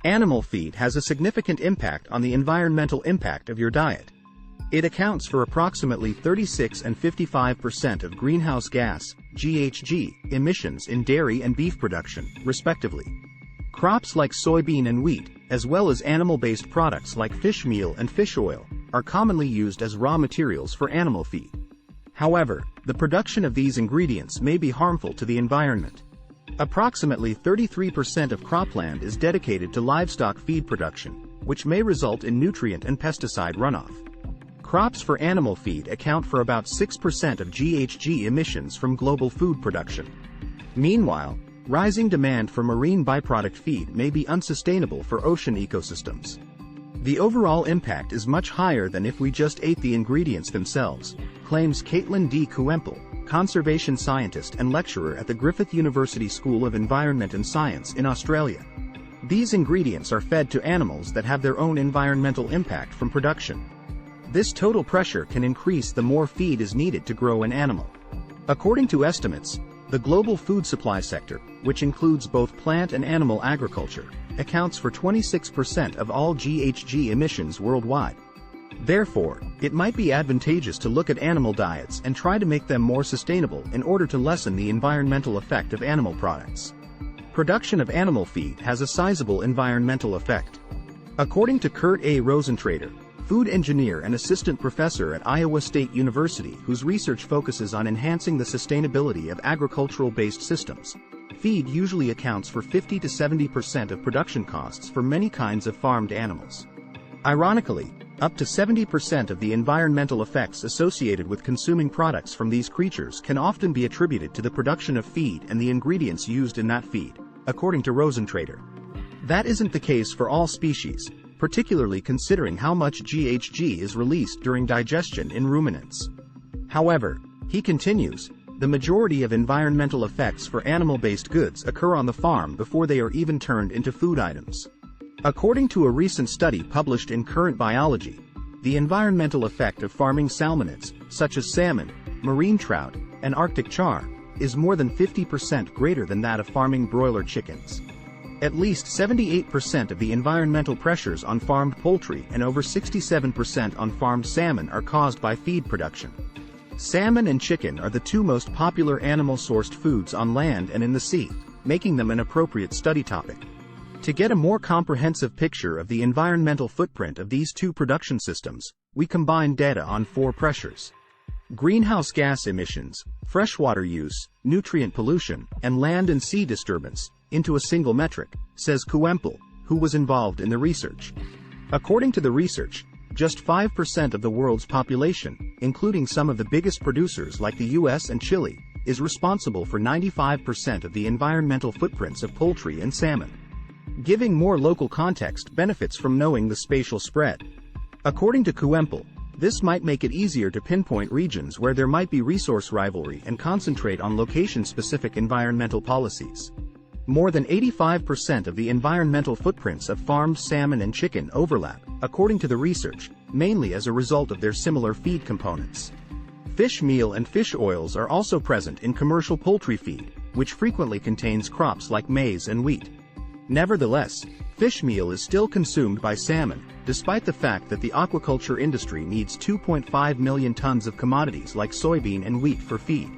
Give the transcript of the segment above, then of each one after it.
Animal feed has a significant impact on the environmental impact of your diet. It accounts for approximately 36 and 55% of greenhouse gas (GHG) emissions in dairy and beef production, respectively. Crops like soybean and wheat, as well as animal-based products like fish meal and fish oil, are commonly used as raw materials for animal feed. However, the production of these ingredients may be harmful to the environment. Approximately 33% of cropland is dedicated to livestock feed production, which may result in nutrient and pesticide runoff. Crops for animal feed account for about 6% of GHG emissions from global food production. Meanwhile, rising demand for marine byproduct feed may be unsustainable for ocean ecosystems. The overall impact is much higher than if we just ate the ingredients themselves, claims Caitlin D. Kuempel, conservation scientist and lecturer at the Griffith University School of Environment and Science in Australia. These ingredients are fed to animals that have their own environmental impact from production. This total pressure can increase the more feed is needed to grow an animal. According to estimates, the global food supply sector, which includes both plant and animal agriculture, accounts for 26% of all GHG emissions worldwide. Therefore, it might be advantageous to look at animal diets and try to make them more sustainable in order to lessen the environmental effect of animal products. Production of animal feed has a sizable environmental effect. According to Kurt A. Rosentrader, food engineer and assistant professor at Iowa State University whose research focuses on enhancing the sustainability of agricultural-based systems, feed usually accounts for 50 to 70% of production costs for many kinds of farmed animals. Ironically, up to 70% of the environmental effects associated with consuming products from these creatures can often be attributed to the production of feed and the ingredients used in that feed, according to Rosentrader. That isn't the case for all species, particularly considering how much GHG is released during digestion in ruminants. However, he continues, the majority of environmental effects for animal-based goods occur on the farm before they are even turned into food items. According to a recent study published in Current Biology, the environmental effect of farming salmonids, such as salmon, marine trout, and Arctic char, is more than 50% greater than that of farming broiler chickens. At least 78% of the environmental pressures on farmed poultry and over 67% on farmed salmon are caused by feed production. Salmon and chicken are the two most popular animal-sourced foods on land and in the sea, making them an appropriate study topic. To get a more comprehensive picture of the environmental footprint of these two production systems, we combine data on 4 pressures: greenhouse gas emissions, freshwater use, nutrient pollution, and land and sea disturbance, into a single metric, says Kuempel, who was involved in the research. According to the research, just 5% of the world's population, including some of the biggest producers like the US and Chile, is responsible for 95% of the environmental footprints of poultry and salmon. Giving more local context benefits from knowing the spatial spread. According to Kuempel, this might make it easier to pinpoint regions where there might be resource rivalry and concentrate on location-specific environmental policies. More than 85% of the environmental footprints of farmed salmon and chicken overlap, according to the research, mainly as a result of their similar feed components. Fish meal and fish oils are also present in commercial poultry feed, which frequently contains crops like maize and wheat. Nevertheless, fish meal is still consumed by salmon, despite the fact that the aquaculture industry needs 2.5 million tons of commodities like soybean and wheat for feed.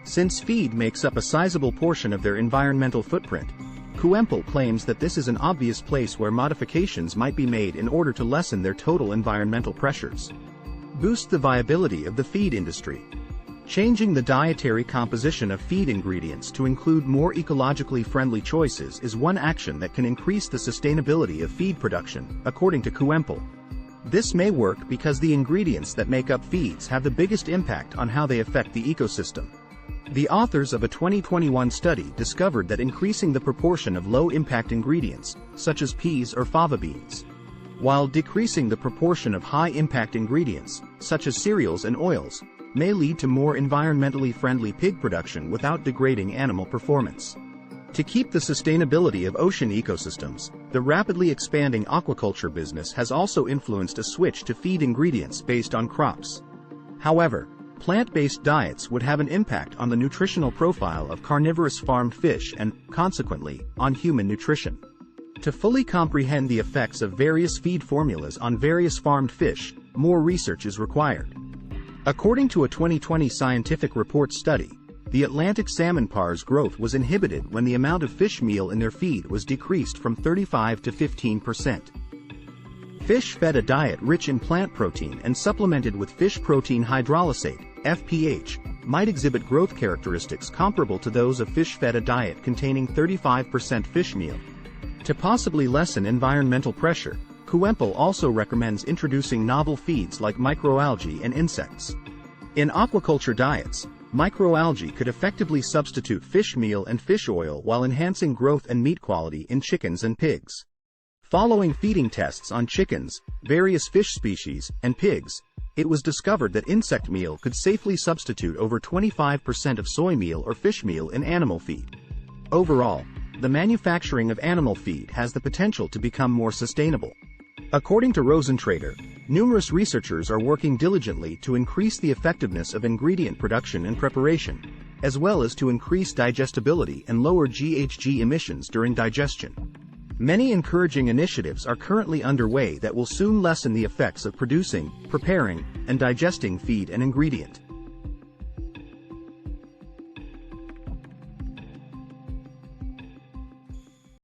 Since feed makes up a sizable portion of their environmental footprint, Kuempel claims that this is an obvious place where modifications might be made in order to lessen their total environmental pressures. Boost the viability of the feed industry. Changing the dietary composition of feed ingredients to include more ecologically friendly choices is one action that can increase the sustainability of feed production, according to Kuempel. This may work because the ingredients that make up feeds have the biggest impact on how they affect the ecosystem. The authors of a 2021 study discovered that increasing the proportion of low-impact ingredients, such as peas or fava beans, while decreasing the proportion of high-impact ingredients, such as cereals and oils, may lead to more environmentally friendly pig production without degrading animal performance. To keep the sustainability of ocean ecosystems, the rapidly expanding aquaculture business has also influenced a switch to feed ingredients based on crops. However, plant-based diets would have an impact on the nutritional profile of carnivorous farmed fish and, consequently, on human nutrition. To fully comprehend the effects of various feed formulas on various farmed fish, more research is required. According to a 2020 scientific report study, the Atlantic salmon par's growth was inhibited when the amount of fish meal in their feed was decreased from 35 to 15%. Fish fed a diet rich in plant protein and supplemented with fish protein hydrolysate, FPH, might exhibit growth characteristics comparable to those of fish fed a diet containing 35% fish meal. To possibly lessen environmental pressure, Kuempel also recommends introducing novel feeds like microalgae and insects. In aquaculture diets, microalgae could effectively substitute fish meal and fish oil while enhancing growth and meat quality in chickens and pigs. Following feeding tests on chickens, various fish species, and pigs, it was discovered that insect meal could safely substitute over 25% of soy meal or fish meal in animal feed. Overall, the manufacturing of animal feed has the potential to become more sustainable. According to Rosentrader, numerous researchers are working diligently to increase the effectiveness of ingredient production and preparation, as well as to increase digestibility and lower GHG emissions during digestion. Many encouraging initiatives are currently underway that will soon lessen the effects of producing, preparing, and digesting feed and ingredient.